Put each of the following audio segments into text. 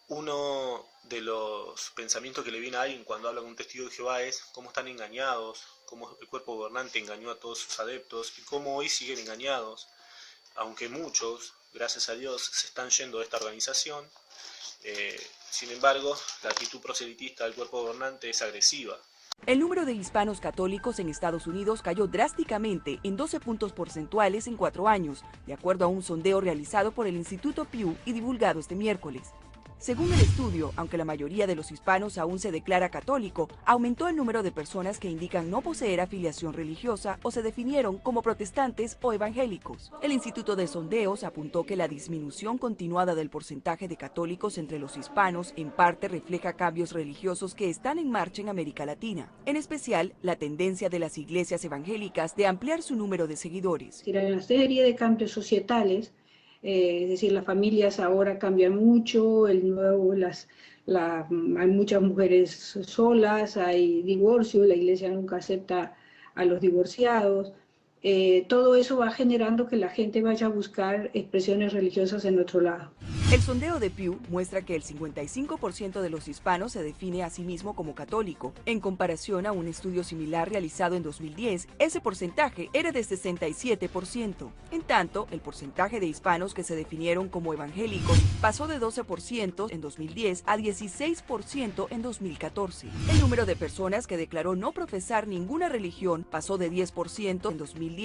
Uno de los pensamientos que le viene a alguien cuando habla con un testigo de Jehová es cómo están engañados, cómo el cuerpo gobernante engañó a todos sus adeptos y cómo hoy siguen engañados, aunque muchos, gracias a Dios, se están yendo de esta organización. Sin embargo, la actitud proselitista del cuerpo gobernante es agresiva. El número de hispanos católicos en Estados Unidos cayó drásticamente en 12 puntos porcentuales en 4 años, de acuerdo a un sondeo realizado por el Instituto Pew y divulgado este miércoles. Según el estudio, aunque la mayoría de los hispanos aún se declara católico, aumentó el número de personas que indican no poseer afiliación religiosa o se definieron como protestantes o evangélicos. El Instituto de Sondeos apuntó que la disminución continuada del porcentaje de católicos entre los hispanos en parte refleja cambios religiosos que están en marcha en América Latina, en especial la tendencia de las iglesias evangélicas de ampliar su número de seguidores. Hay una serie de cambios societales. Es decir, las familias ahora cambian mucho, hay muchas mujeres solas, hay divorcio, la iglesia nunca acepta a los divorciados. Todo eso va generando que la gente vaya a buscar expresiones religiosas en otro lado. El sondeo de Pew muestra que el 55% de los hispanos se define a sí mismo como católico. En comparación a un estudio similar realizado en 2010, ese porcentaje era de 67%. En tanto, el porcentaje de hispanos que se definieron como evangélicos pasó de 12% en 2010 a 16% en 2014. El número de personas que declaró no profesar ninguna religión pasó de 10% en 2010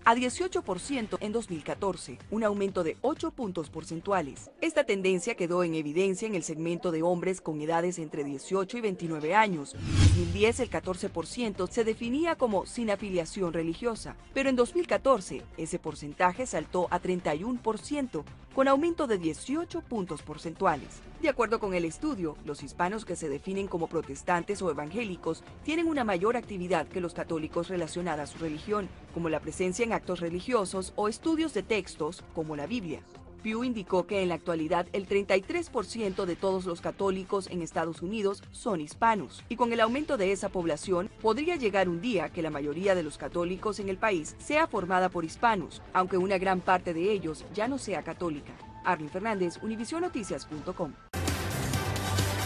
a 18% en 2014, un aumento de 8 puntos porcentuales. Esta tendencia quedó en evidencia en el segmento de hombres con edades entre 18 y 29 años. En 2010 el 14% se definía como sin afiliación religiosa, pero en 2014 ese porcentaje saltó a 31%, con aumento de 18 puntos porcentuales. De acuerdo con el estudio, los hispanos que se definen como protestantes o evangélicos tienen una mayor actividad que los católicos relacionada a su religión, como la presencia en actos religiosos o estudios de textos, como la Biblia. Pew indicó que en la actualidad el 33% de todos los católicos en Estados Unidos son hispanos, y con el aumento de esa población podría llegar un día que la mayoría de los católicos en el país sea formada por hispanos, aunque una gran parte de ellos ya no sea católica. Arlene Fernández, UnivisionNoticias.com.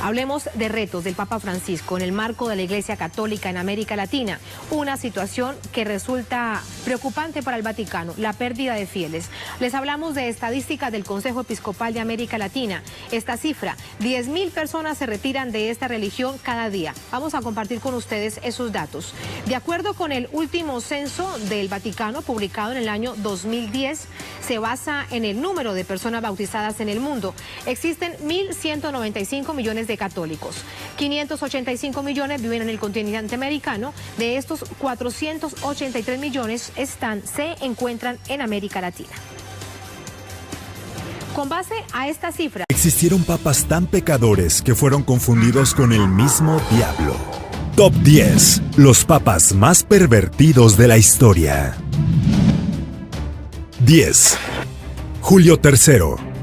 Hablemos de retos del Papa Francisco en el marco de la Iglesia Católica en América Latina, una situación que resulta preocupante para el Vaticano, la pérdida de fieles. Les hablamos de estadísticas del Consejo Episcopal de América Latina. Esta cifra, 10.000 personas se retiran de esta religión cada día. Vamos a compartir con ustedes esos datos. De acuerdo con el último censo del Vaticano, publicado en el año 2010, se basa en el número de personas bautizadas en el mundo. Existen 1.195 millones de católicos. 585 millones viven en el continente americano. De estos, 483 millones se encuentran en América Latina. Con base a esta cifra, existieron papas tan pecadores que fueron confundidos con el mismo diablo. Top 10. Los papas más pervertidos de la historia. 10. Julio III.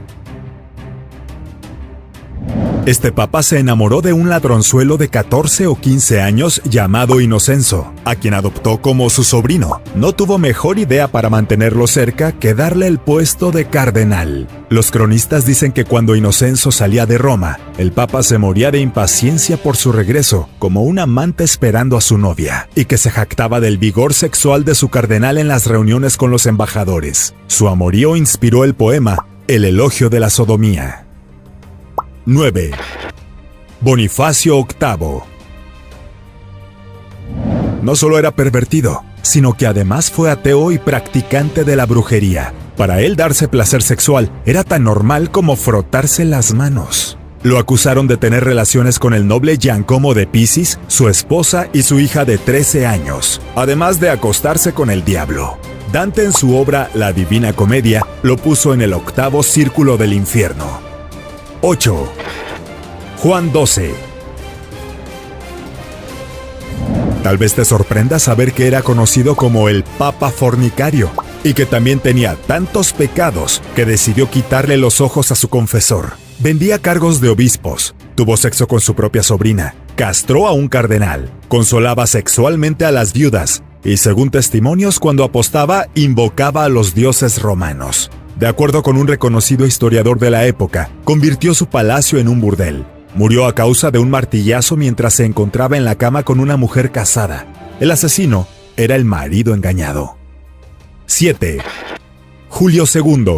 Este papa se enamoró de un ladronzuelo de 14 o 15 años llamado Inocenzo, a quien adoptó como su sobrino. No tuvo mejor idea para mantenerlo cerca que darle el puesto de cardenal. Los cronistas dicen que cuando Inocenzo salía de Roma, el papa se moría de impaciencia por su regreso, como un amante esperando a su novia, y que se jactaba del vigor sexual de su cardenal en las reuniones con los embajadores. Su amorío inspiró el poema El elogio de la sodomía. 9. Bonifacio VIII. No solo era pervertido, sino que además fue ateo y practicante de la brujería. Para él darse placer sexual era tan normal como frotarse las manos. Lo acusaron de tener relaciones con el noble Giacomo de Piscis, su esposa y su hija de 13 años, además de acostarse con el diablo. Dante en su obra La Divina Comedia lo puso en el 8º círculo del infierno. 8. Juan XII. Tal vez te sorprenda saber que era conocido como el Papa Fornicario y que también tenía tantos pecados que decidió quitarle los ojos a su confesor. Vendía cargos de obispos, tuvo sexo con su propia sobrina, castró a un cardenal, consolaba sexualmente a las viudas y, según testimonios, cuando apostaba, invocaba a los dioses romanos. De acuerdo con un reconocido historiador de la época, convirtió su palacio en un burdel. Murió a causa de un martillazo mientras se encontraba en la cama con una mujer casada. El asesino era el marido engañado. 7. Julio II.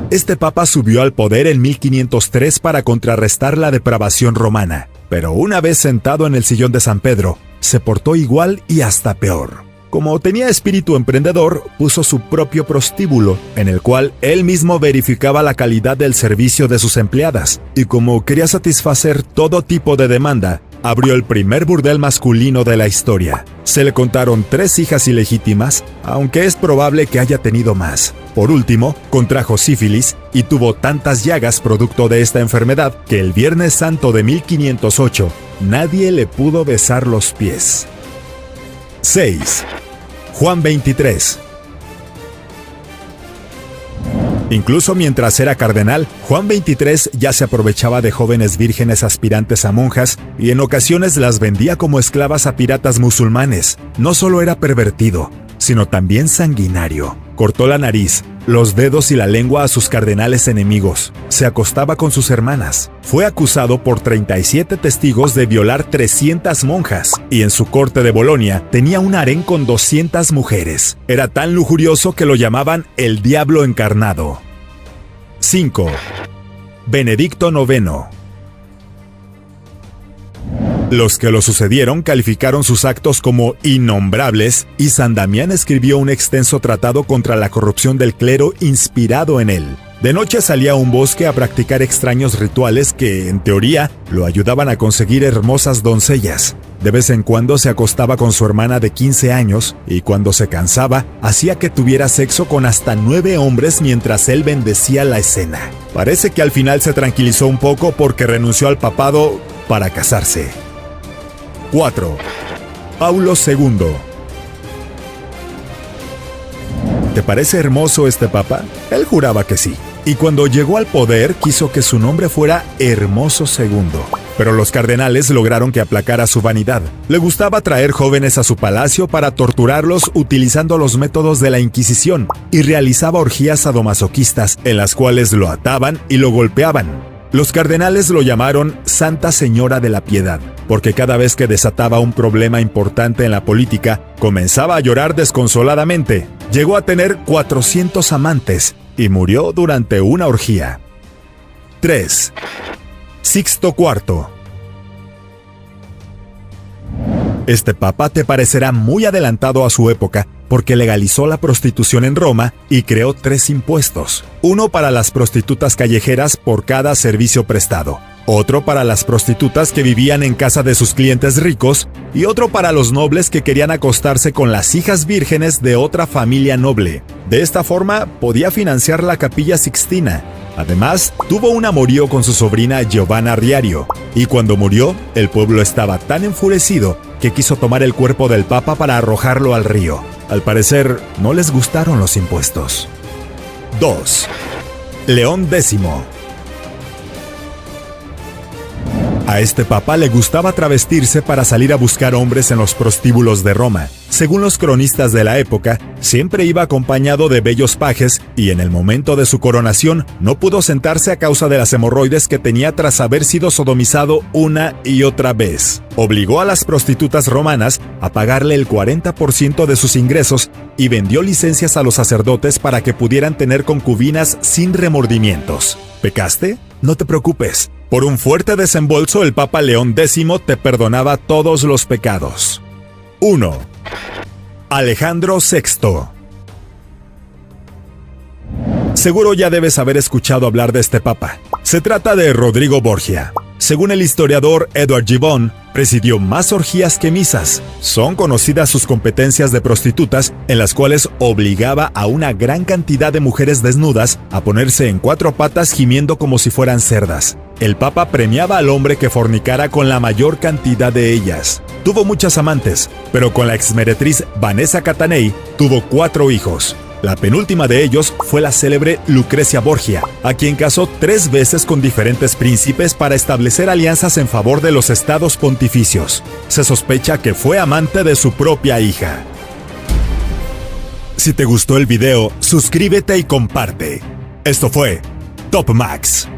Este papa subió al poder en 1503 para contrarrestar la depravación romana, pero una vez sentado en el sillón de San Pedro, se portó igual y hasta peor. Como tenía espíritu emprendedor, puso su propio prostíbulo, en el cual él mismo verificaba la calidad del servicio de sus empleadas, y como quería satisfacer todo tipo de demanda, abrió el primer burdel masculino de la historia. Se le contaron 3 hijas ilegítimas, aunque es probable que haya tenido más. Por último, contrajo sífilis y tuvo tantas llagas producto de esta enfermedad que el Viernes Santo de 1508 nadie le pudo besar los pies. 6. Juan XXIII. Incluso mientras era cardenal, Juan XXIII ya se aprovechaba de jóvenes vírgenes aspirantes a monjas y en ocasiones las vendía como esclavas a piratas musulmanes. No solo era pervertido, sino también sanguinario. Cortó la nariz, los dedos y la lengua a sus cardenales enemigos. Se acostaba con sus hermanas. Fue acusado por 37 testigos de violar 300 monjas y en su corte de Bolonia tenía un harén con 200 mujeres. Era tan lujurioso que lo llamaban el diablo encarnado. 5. Benedicto IX. Los que lo sucedieron calificaron sus actos como innombrables y San Damián escribió un extenso tratado contra la corrupción del clero inspirado en él. De noche salía a un bosque a practicar extraños rituales que, en teoría, lo ayudaban a conseguir hermosas doncellas. De vez en cuando se acostaba con su hermana de 15 años y cuando se cansaba, hacía que tuviera sexo con hasta 9 hombres mientras él bendecía la escena. Parece que al final se tranquilizó un poco porque renunció al papado para casarse. 4. Paulo II. ¿Te parece hermoso este papa? Él juraba que sí. Y cuando llegó al poder, quiso que su nombre fuera Hermoso II. Pero los cardenales lograron que aplacara su vanidad. Le gustaba traer jóvenes a su palacio para torturarlos utilizando los métodos de la Inquisición y realizaba orgías sadomasoquistas en las cuales lo ataban y lo golpeaban. Los cardenales lo llamaron Santa Señora de la Piedad, porque cada vez que desataba un problema importante en la política, comenzaba a llorar desconsoladamente. Llegó a tener 400 amantes y murió durante una orgía. 3. Sixto IV. Este papa te parecerá muy adelantado a su época porque legalizó la prostitución en Roma y creó 3 impuestos. Uno para las prostitutas callejeras por cada servicio prestado, otro para las prostitutas que vivían en casa de sus clientes ricos y otro para los nobles que querían acostarse con las hijas vírgenes de otra familia noble. De esta forma podía financiar la Capilla Sixtina. Además, tuvo un amorío con su sobrina Giovanna Riario, y cuando murió, el pueblo estaba tan enfurecido que quiso tomar el cuerpo del papa para arrojarlo al río. Al parecer, no les gustaron los impuestos. 2. León X. A este papa le gustaba travestirse para salir a buscar hombres en los prostíbulos de Roma. Según los cronistas de la época, siempre iba acompañado de bellos pajes y en el momento de su coronación no pudo sentarse a causa de las hemorroides que tenía tras haber sido sodomizado una y otra vez. Obligó a las prostitutas romanas a pagarle el 40% de sus ingresos y vendió licencias a los sacerdotes para que pudieran tener concubinas sin remordimientos. ¿Pecaste? No te preocupes. Por un fuerte desembolso, el Papa León X te perdonaba todos los pecados. 1. Alejandro VI. Seguro ya debes haber escuchado hablar de este papa. Se trata de Rodrigo Borgia. Según el historiador Edward Gibbon, presidió más orgías que misas. Son conocidas sus competencias de prostitutas, en las cuales obligaba a una gran cantidad de mujeres desnudas a ponerse en 4 patas gimiendo como si fueran cerdas. El papa premiaba al hombre que fornicara con la mayor cantidad de ellas. Tuvo muchas amantes, pero con la exmeretriz Vanessa Catanei tuvo 4 hijos. La penúltima de ellos fue la célebre Lucrecia Borgia, a quien casó 3 veces con diferentes príncipes para establecer alianzas en favor de los estados pontificios. Se sospecha que fue amante de su propia hija. Si te gustó el video, suscríbete y comparte. Esto fue Top Max.